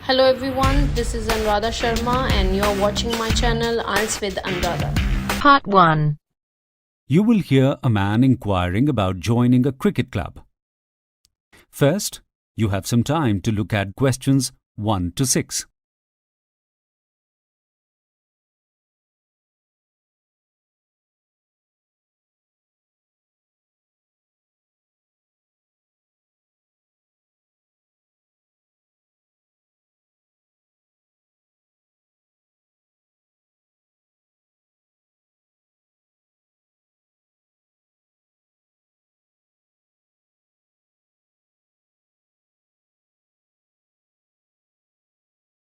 Hello everyone, this is Anuradha Sharma and you're watching my channel IELTS with Anuradha. Part 1. You will hear a man inquiring about joining a cricket club. First, you have some time to look at questions 1 to 6.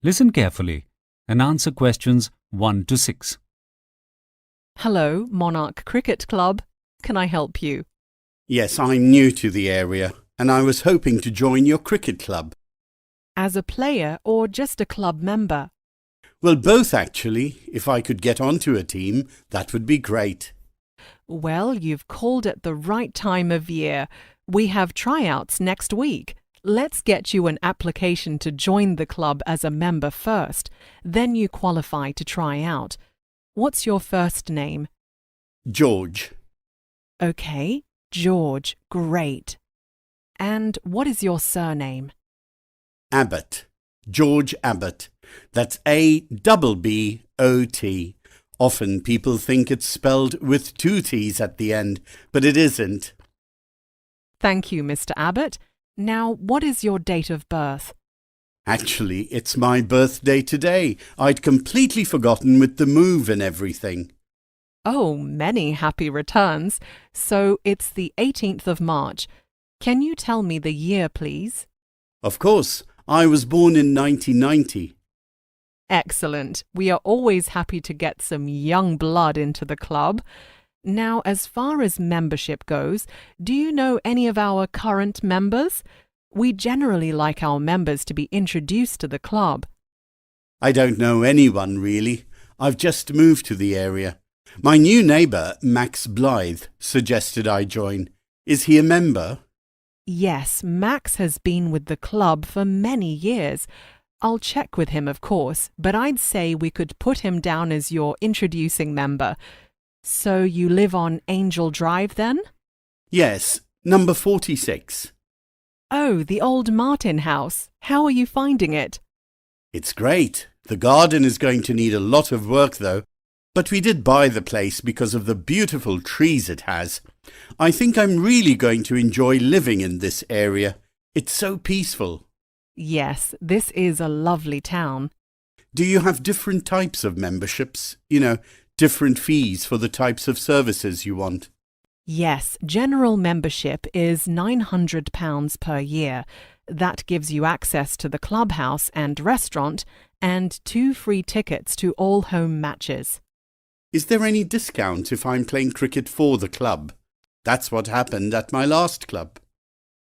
Listen carefully and answer questions 1 to 6. Hello, Monarch Cricket Club. Can I help you? Yes, I'm new to the area and I was hoping to join your cricket club. As a player or just a club member? Well, both actually. If I could get onto a team, that would be great. Well, you've called at the right time of year. We have tryouts next week. Let's get you an application to join the club as a member first. Then you qualify to try out. What's your first name? George. Okay, George. Great. And what is your surname? Abbott. George Abbott. That's A-B-B-O-T. Often people think it's spelled with 2 T's at the end, but it isn't. Thank you, Mr. Abbott. Now, what is your date of birth? Actually, it's my birthday today. I'd completely forgotten with the move and everything. Oh, many happy returns. So it's the 18th of March. Can you tell me the year, please? Of course, I was born in 1990. Excellent. We are always happy to get some young blood into the club. Now, as far as membership goes, do you know any of our current members? We generally like our members to be introduced to the club. I don't know anyone really. I've just moved to the area. My new neighbour, Max Blythe, suggested I join. Is he a member? Yes, Max has been with the club for many years. I'll check with him, of course, but I'd say we could put him down as your introducing member. So you live on Angel Drive then? Yes, number 46. Oh, the old Martin house. How are you finding it? It's great. The garden is going to need a lot of work though, but we did buy the place because of the beautiful trees it has. I think I'm really going to enjoy living in this area. It's so peaceful. Yes, this is a lovely town. Do you have different types of memberships? Different fees for the types of services you want? Yes, general membership is £900 per year. That gives you access to the clubhouse and restaurant and 2 free tickets to all home matches. Is there any discount if I'm playing cricket for the club? That's what happened at my last club.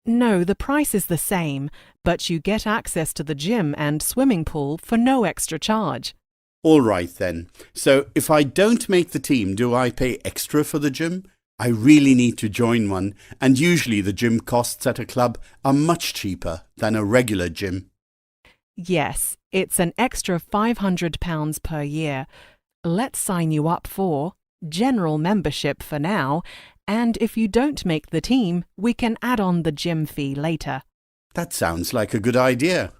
No, the price is the same, but you get access to the gym and swimming pool for no extra charge. All right then. So if I don't make the team, do I pay extra for the gym? I really need to join one, and usually the gym costs at a club are much cheaper than a regular gym. Yes, it's an extra £500 per year. Let's sign you up for general membership for now, and if you don't make the team, we can add on the gym fee later. That sounds like a good idea.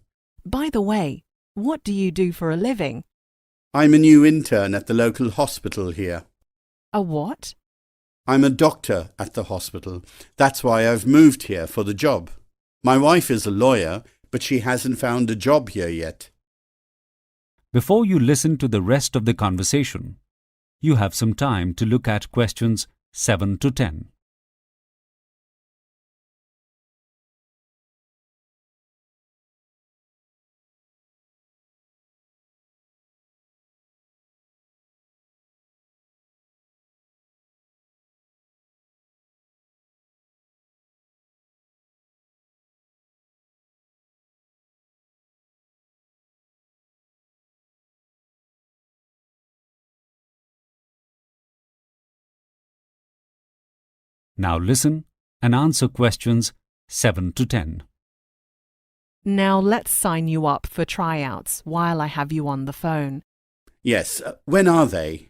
By the way, what do you do for a living? I'm a new intern at the local hospital here. A what? I'm a doctor at the hospital. That's why I've moved here for the job. My wife is a lawyer, but she hasn't found a job here yet. Before you listen to the rest of the conversation, you have some time to look at questions 7 to 10. Now listen and answer questions 7 to 10. Now let's sign you up for tryouts while I have you on the phone. Yes, when are they?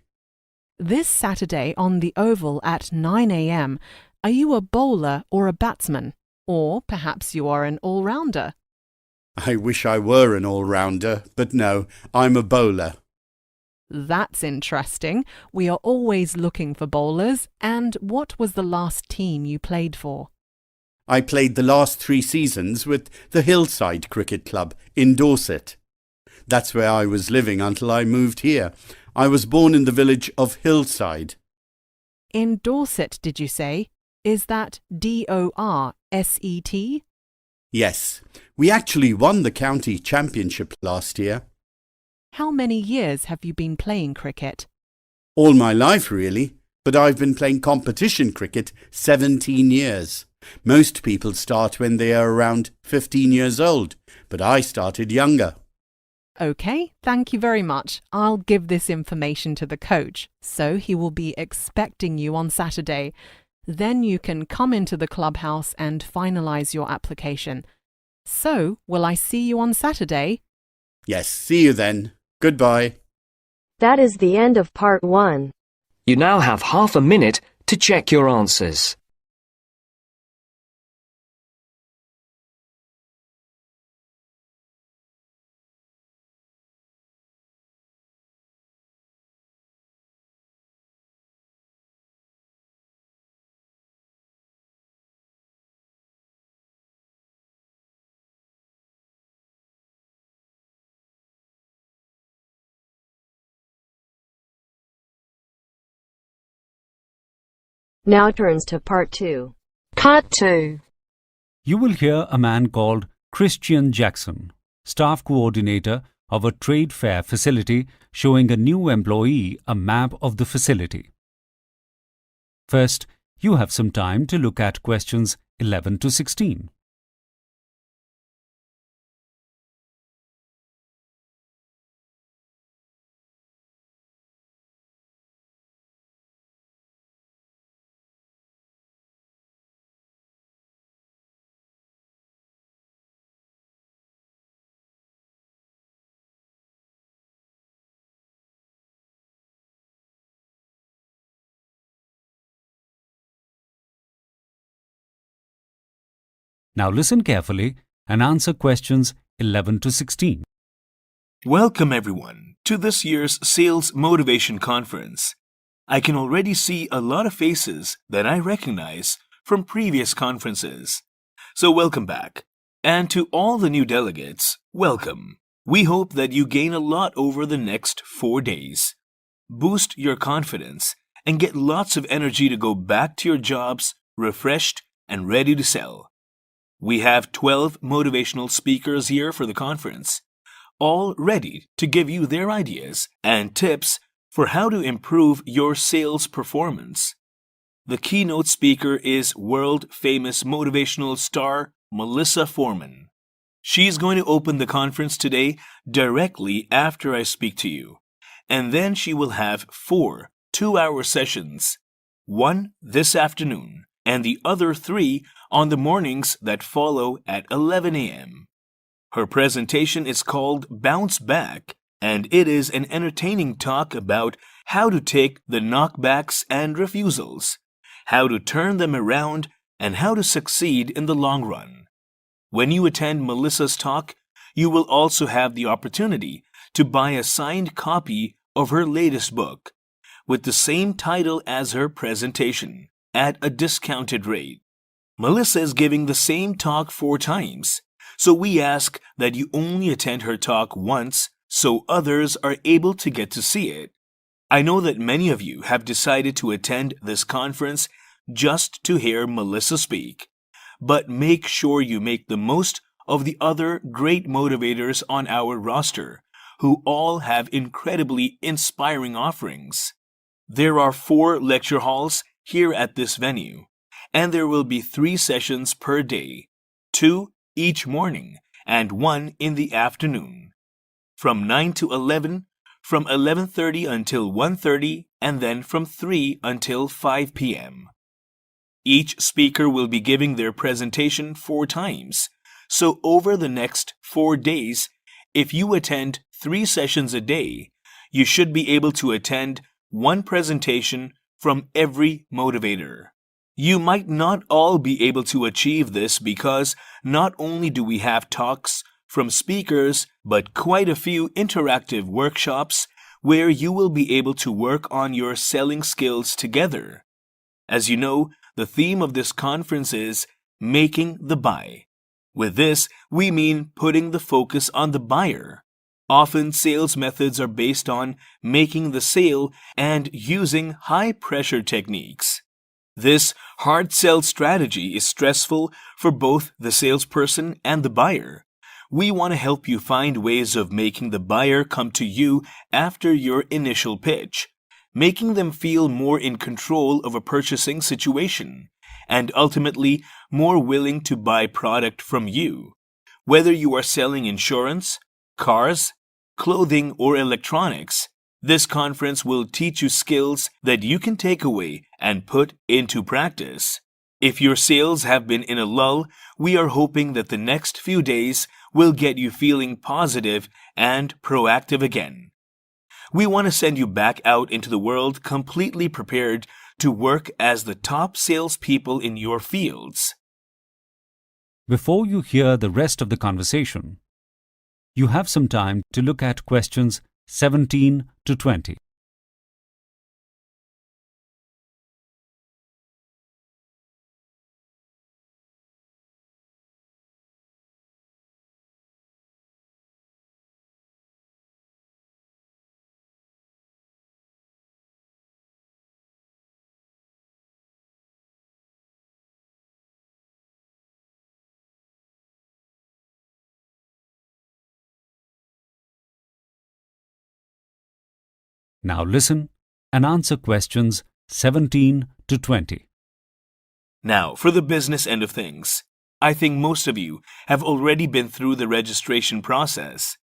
This Saturday on the Oval at 9 a.m. Are you a bowler or a batsman? Or perhaps you are an all-rounder? I wish I were an all-rounder, but no, I'm a bowler. That's interesting. We are always looking for bowlers. And what was the last team you played for? I played the last 3 seasons with the Hillside Cricket Club in Dorset. That's where I was living until I moved here. I was born in the village of Hillside. In Dorset, did you say? Is that D-O-R-S-E-T? Yes, we actually won the county championship last year. How many years have you been playing cricket? All my life, really, but I've been playing competition cricket 17 years. Most people start when they are around 15 years old, but I started younger. OK, thank you very much. I'll give this information to the coach, so he will be expecting you on Saturday. Then you can come into the clubhouse and finalise your application. So, will I see you on Saturday? Yes, see you then. Goodbye. That is the end of part 1. You now have half a minute to check your answers. Now turns to part 2. Part 2. You will hear a man called Christian Jackson, staff coordinator of a trade fair facility, showing a new employee a map of the facility. First, you have some time to look at questions 11 to 16. Now listen carefully and answer questions 11 to 16. Welcome everyone to this year's Sales Motivation Conference. I can already see a lot of faces that I recognize from previous conferences. So welcome back. And to all the new delegates, welcome. We hope that you gain a lot over the next 4 days. Boost your confidence and get lots of energy to go back to your jobs refreshed and ready to sell. We have 12 motivational speakers here for the conference, all ready to give you their ideas and tips for how to improve your sales performance. The keynote speaker is world-famous motivational star Melissa Foreman. She's going to open the conference today directly after I speak to you, and then she will have 4 two-hour sessions, one this afternoon and the other 3 on the mornings that follow at 11 a.m. Her presentation is called Bounce Back, and it is an entertaining talk about how to take the knockbacks and refusals, how to turn them around, and how to succeed in the long run. When you attend Melissa's talk, you will also have the opportunity to buy a signed copy of her latest book with the same title as her presentation at a discounted rate. Melissa is giving the same talk 4 times, so we ask that you only attend her talk once so others are able to get to see it. I know that many of you have decided to attend this conference just to hear Melissa speak, but make sure you make the most of the other great motivators on our roster, who all have incredibly inspiring offerings. There are 4 lecture halls here at this venue, and there will be 3 sessions per day, 2 each morning and 1 in the afternoon, from 9 to 11, from 11:30 until 1:30, and then from 3 until 5 p.m. Each speaker will be giving their presentation 4 times, So over the next 4 days, if you attend 3 sessions a day, you should be able to attend 1 presentation from every motivator. You might not all be able to achieve this because not only do we have talks from speakers, but quite a few interactive workshops where you will be able to work on your selling skills together. As you know, the theme of this conference is making the buy. With this, we mean putting the focus on the buyer. Often, sales methods are based on making the sale and using high-pressure techniques. This hard sell strategy is stressful for both the salesperson and the buyer. We want to help you find ways of making the buyer come to you after your initial pitch, making them feel more in control of a purchasing situation, and ultimately more willing to buy product from you. Whether you are selling insurance, cars, clothing, or electronics, this conference will teach you skills that you can take away and put into practice. If your sales have been in a lull, we are hoping that the next few days will get you feeling positive and proactive again. We want to send you back out into the world completely prepared to work as the top salespeople in your fields. Before you hear the rest of the conversation, you have some time to look at questions 17 to 20. Now listen and answer questions 17 to 20. Now, for the business end of things, I think most of you have already been through the registration process.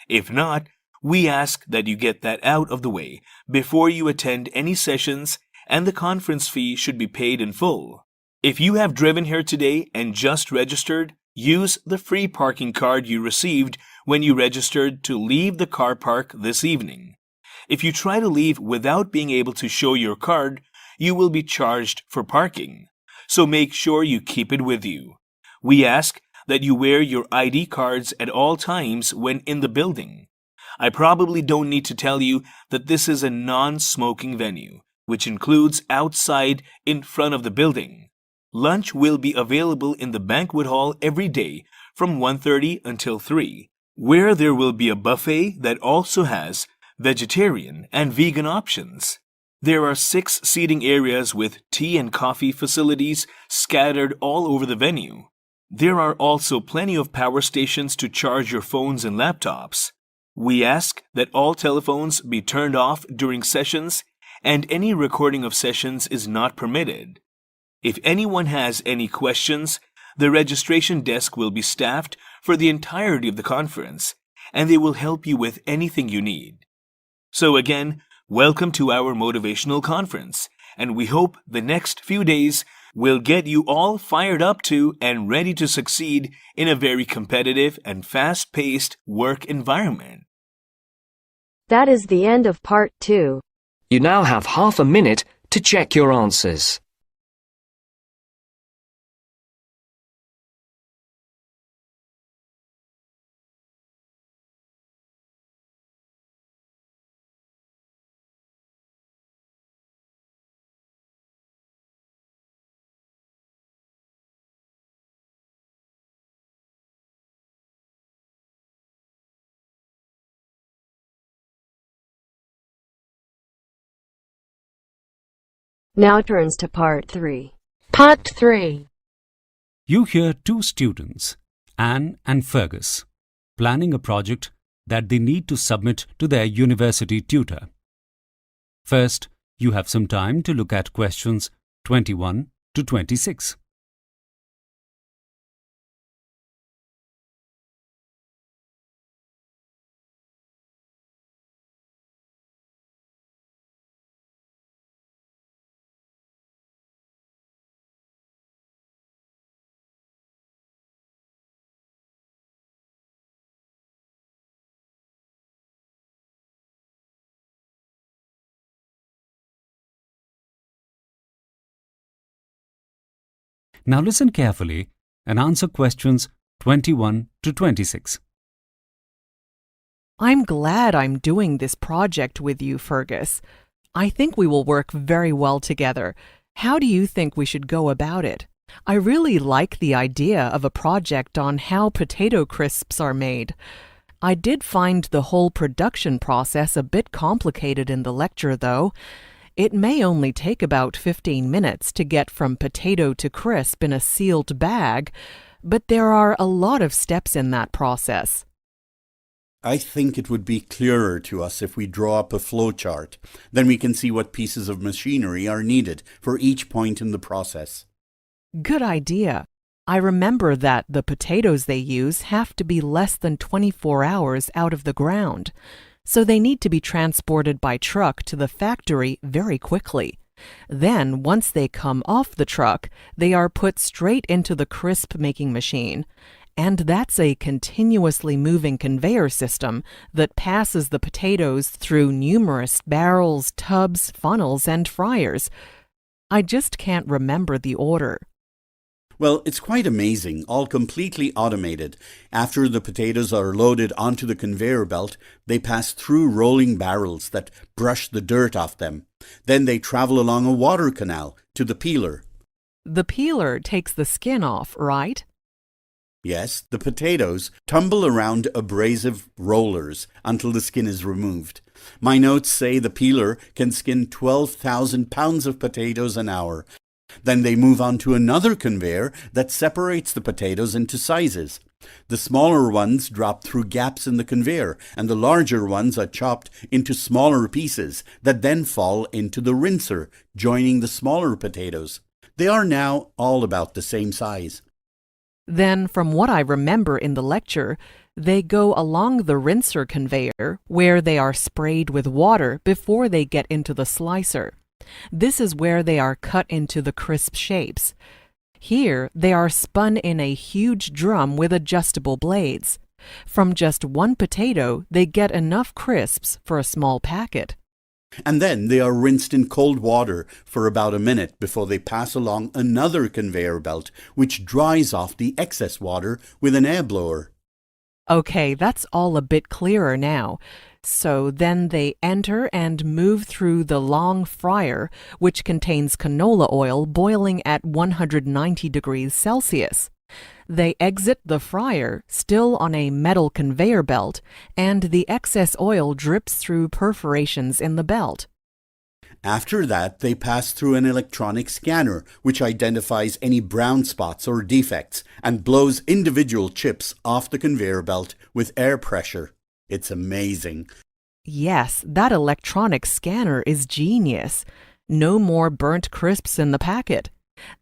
If not, we ask that you get that out of the way before you attend any sessions, and the conference fee should be paid in full. If you have driven here today and just registered, use the free parking card you received when you registered to leave the car park this evening. If you try to leave without being able to show your card, you will be charged for parking. So make sure you keep it with you. We ask that you wear your ID cards at all times when in the building. I probably don't need to tell you that this is a non-smoking venue, which includes outside in front of the building. Lunch will be available in the banquet hall every day from 1:30 until 3, where there will be a buffet that also has vegetarian and vegan options. There are 6 seating areas with tea and coffee facilities scattered all over the venue. There are also plenty of power stations to charge your phones and laptops. We ask that all telephones be turned off during sessions, and any recording of sessions is not permitted. If anyone has any questions, the registration desk will be staffed for the entirety of the conference, and they will help you with anything you need. So again, welcome to our motivational conference, and we hope the next few days will get you all fired up to and ready to succeed in a very competitive and fast-paced work environment. That is the end of part 2. You now have half a minute to check your answers. Now turns to part 3. Part 3. You hear 2 students, Anne and Fergus, planning a project that they need to submit to their university tutor. First, you have some time to look at questions 21 to 26. Now listen carefully and answer questions 21 to 26. I'm glad I'm doing this project with you, Fergus. I think we will work very well together. How do you think we should go about it? I really like the idea of a project on how potato crisps are made. I did find the whole production process a bit complicated in the lecture, though. It may only take about 15 minutes to get from potato to crisp in a sealed bag, but there are a lot of steps in that process. I think it would be clearer to us if we draw up a flow chart. Then we can see what pieces of machinery are needed for each point in the process. Good idea. I remember that the potatoes they use have to be less than 24 hours out of the ground, so they need to be transported by truck to the factory very quickly. Then, once they come off the truck, they are put straight into the crisp-making machine. And that's a continuously moving conveyor system that passes the potatoes through numerous barrels, tubs, funnels, and fryers. I just can't remember the order. Well, it's quite amazing, all completely automated. After the potatoes are loaded onto the conveyor belt, they pass through rolling barrels that brush the dirt off them. Then they travel along a water canal to the peeler. The peeler takes the skin off, right? Yes, the potatoes tumble around abrasive rollers until the skin is removed. My notes say the peeler can skin 12,000 pounds of potatoes an hour. Then they move on to another conveyor that separates the potatoes into sizes. The smaller ones drop through gaps in the conveyor, and the larger ones are chopped into smaller pieces that then fall into the rinser, joining the smaller potatoes. They are now all about the same size. Then, from what I remember in the lecture, they go along the rinser conveyor where they are sprayed with water before they get into the slicer. This is where they are cut into the crisp shapes. Here, they are spun in a huge drum with adjustable blades. From just one potato, they get enough crisps for a small packet. And then they are rinsed in cold water for about a minute before they pass along another conveyor belt, which dries off the excess water with an air blower. Okay, that's all a bit clearer now. So then they enter and move through the long fryer, which contains canola oil boiling at 190 degrees Celsius. They exit the fryer, still on a metal conveyor belt, and the excess oil drips through perforations in the belt. After that, they pass through an electronic scanner, which identifies any brown spots or defects and blows individual chips off the conveyor belt with air pressure. It's amazing. Yes, that electronic scanner is genius. No more burnt crisps in the packet.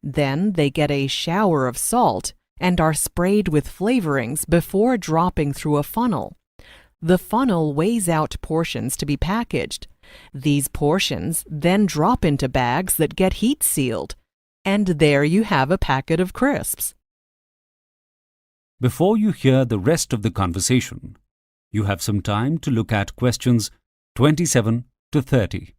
Then they get a shower of salt and are sprayed with flavorings before dropping through a funnel. The funnel weighs out portions to be packaged. These portions then drop into bags that get heat sealed. And there you have a packet of crisps. Before you hear the rest of the conversation, you have some time to look at questions 27 to 30.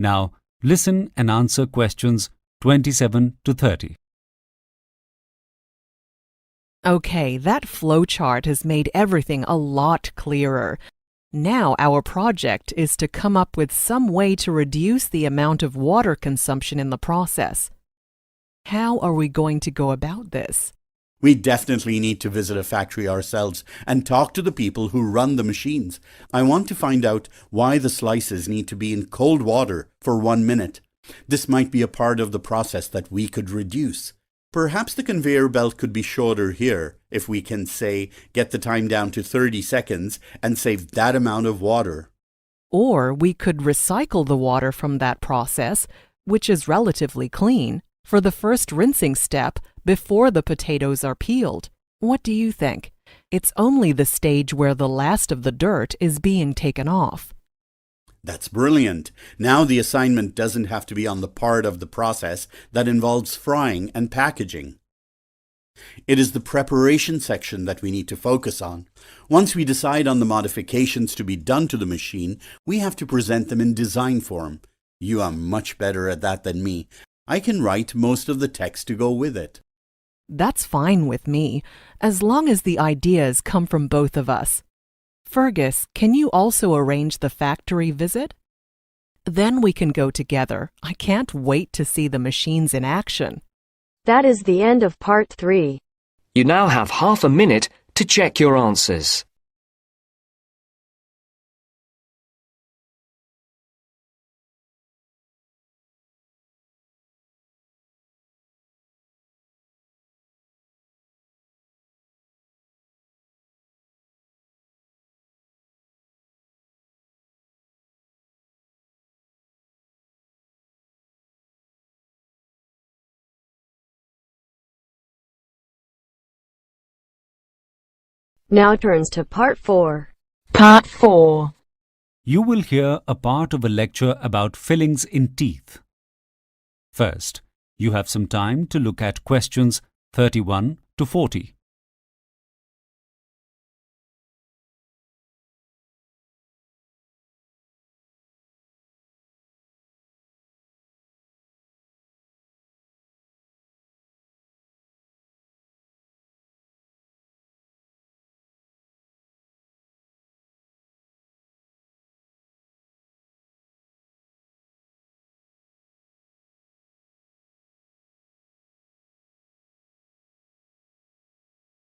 Now, listen and answer questions 27 to 30. Okay, that flow chart has made everything a lot clearer. Now our project is to come up with some way to reduce the amount of water consumption in the process. How are we going to go about this? We definitely need to visit a factory ourselves and talk to the people who run the machines. I want to find out why the slices need to be in cold water for 1 minute. This might be a part of the process that we could reduce. Perhaps the conveyor belt could be shorter here if we can, say, get the time down to 30 seconds and save that amount of water. Or we could recycle the water from that process, which is relatively clean, for the first rinsing step before the potatoes are peeled. What do you think? It's only the stage where the last of the dirt is being taken off. That's brilliant. Now the assignment doesn't have to be on the part of the process that involves frying and packaging. It is the preparation section that we need to focus on. Once we decide on the modifications to be done to the machine, we have to present them in design form. You are much better at that than me. I can write most of the text to go with it. That's fine with me, as long as the ideas come from both of us. Fergus, can you also arrange the factory visit? Then we can go together. I can't wait to see the machines in action. That is the end of part 3. You now have half a minute to check your answers. Now turns to part 4. Part 4. You will hear a part of a lecture about fillings in teeth. First, you have some time to look at questions 31 to 40.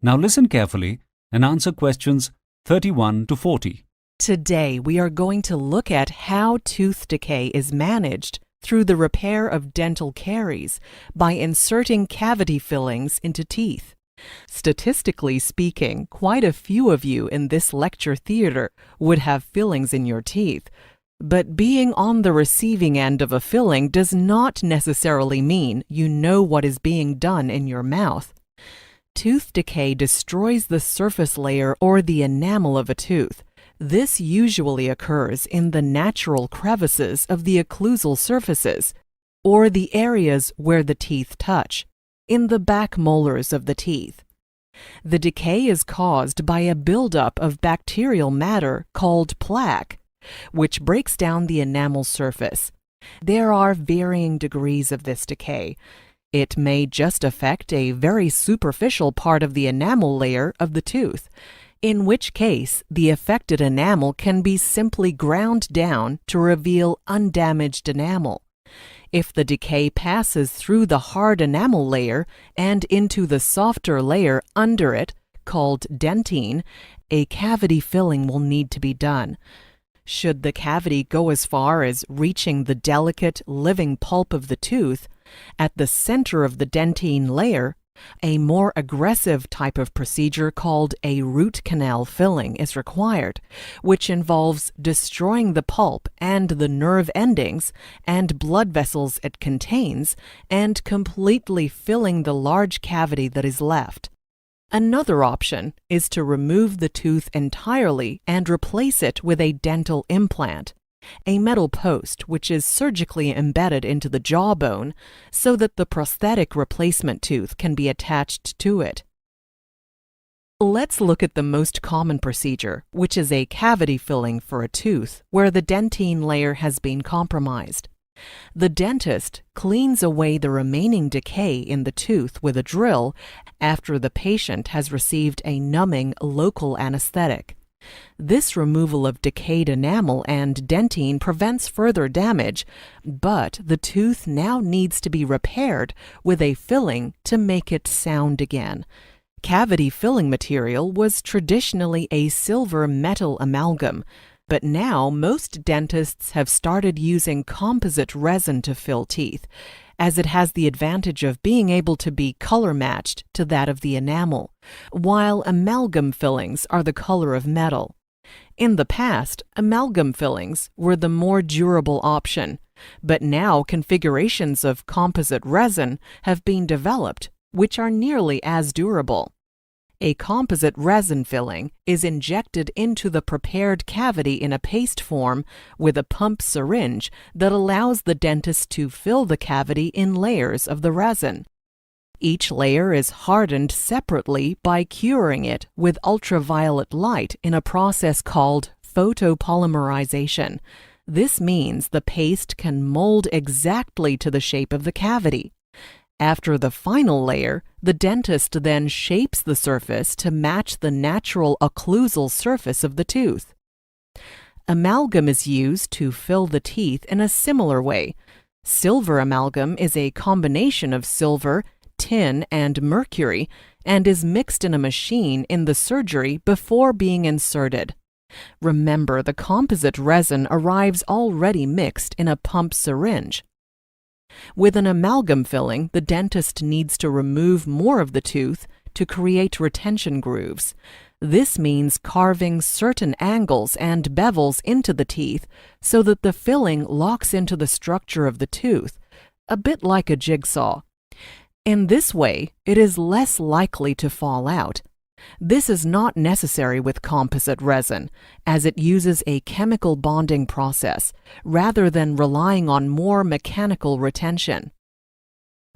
Now listen carefully and answer questions 31 to 40. Today we are going to look at how tooth decay is managed through the repair of dental caries by inserting cavity fillings into teeth. Statistically speaking, quite a few of you in this lecture theater would have fillings in your teeth. But being on the receiving end of a filling does not necessarily mean you know what is being done in your mouth. Tooth decay destroys the surface layer or the enamel of a tooth. This usually occurs in the natural crevices of the occlusal surfaces, or the areas where the teeth touch, in the back molars of the teeth. The decay is caused by a buildup of bacterial matter called plaque, which breaks down the enamel surface. There are varying degrees of this decay. It may just affect a very superficial part of the enamel layer of the tooth, in which case the affected enamel can be simply ground down to reveal undamaged enamel. If the decay passes through the hard enamel layer and into the softer layer under it, called dentine, a cavity filling will need to be done. Should the cavity go as far as reaching the delicate, living pulp of the tooth, at the center of the dentine layer, a more aggressive type of procedure called a root canal filling is required, which involves destroying the pulp and the nerve endings and blood vessels it contains and completely filling the large cavity that is left. Another option is to remove the tooth entirely and replace it with a dental implant, a metal post which is surgically embedded into the jawbone so that the prosthetic replacement tooth can be attached to it. Let's look at the most common procedure, which is a cavity filling for a tooth where the dentine layer has been compromised. The dentist cleans away the remaining decay in the tooth with a drill after the patient has received a numbing local anesthetic. This removal of decayed enamel and dentine prevents further damage, but the tooth now needs to be repaired with a filling to make it sound again. Cavity filling material was traditionally a silver metal amalgam, but now most dentists have started using composite resin to fill teeth, as it has the advantage of being able to be color matched to that of the enamel, while amalgam fillings are the color of metal. In the past, amalgam fillings were the more durable option, but now configurations of composite resin have been developed which are nearly as durable. A composite resin filling is injected into the prepared cavity in a paste form with a pump syringe that allows the dentist to fill the cavity in layers of the resin. Each layer is hardened separately by curing it with ultraviolet light in a process called photopolymerization. This means the paste can mold exactly to the shape of the cavity. After the final layer, the dentist then shapes the surface to match the natural occlusal surface of the tooth. Amalgam is used to fill the teeth in a similar way. Silver amalgam is a combination of silver, tin, and mercury, and is mixed in a machine in the surgery before being inserted. Remember, the composite resin arrives already mixed in a pump syringe. With an amalgam filling, the dentist needs to remove more of the tooth to create retention grooves. This means carving certain angles and bevels into the teeth so that the filling locks into the structure of the tooth, a bit like a jigsaw. In this way, it is less likely to fall out. This is not necessary with composite resin, as it uses a chemical bonding process rather than relying on more mechanical retention.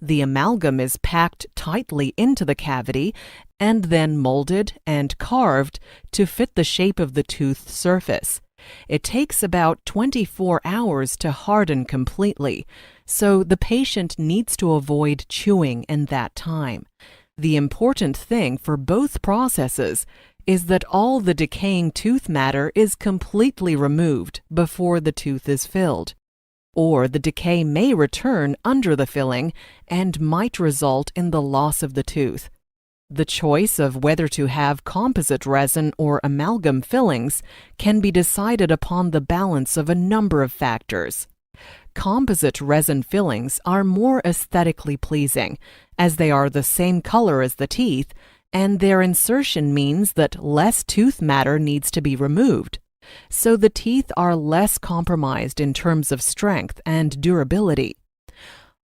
The amalgam is packed tightly into the cavity and then molded and carved to fit the shape of the tooth surface. It takes about 24 hours to harden completely, so the patient needs to avoid chewing in that time. The important thing for both processes is that all the decaying tooth matter is completely removed before the tooth is filled, or the decay may return under the filling and might result in the loss of the tooth. The choice of whether to have composite resin or amalgam fillings can be decided upon the balance of a number of factors. Composite resin fillings are more aesthetically pleasing, as they are the same color as the teeth, and their insertion means that less tooth matter needs to be removed. So the teeth are less compromised in terms of strength and durability.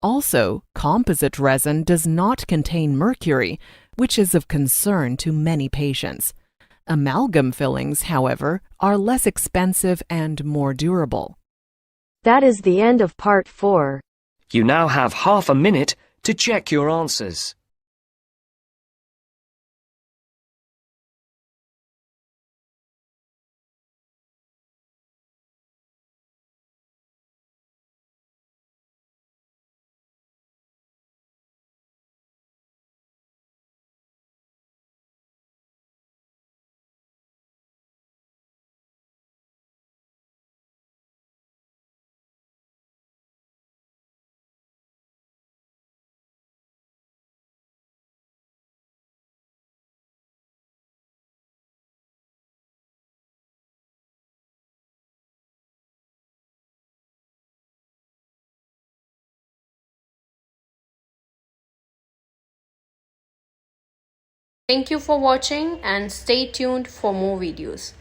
Also, composite resin does not contain mercury, which is of concern to many patients. Amalgam fillings, however, are less expensive and more durable. That is the end of part 4. You now have half a minute to check your answers. Thank you for watching and stay tuned for more videos.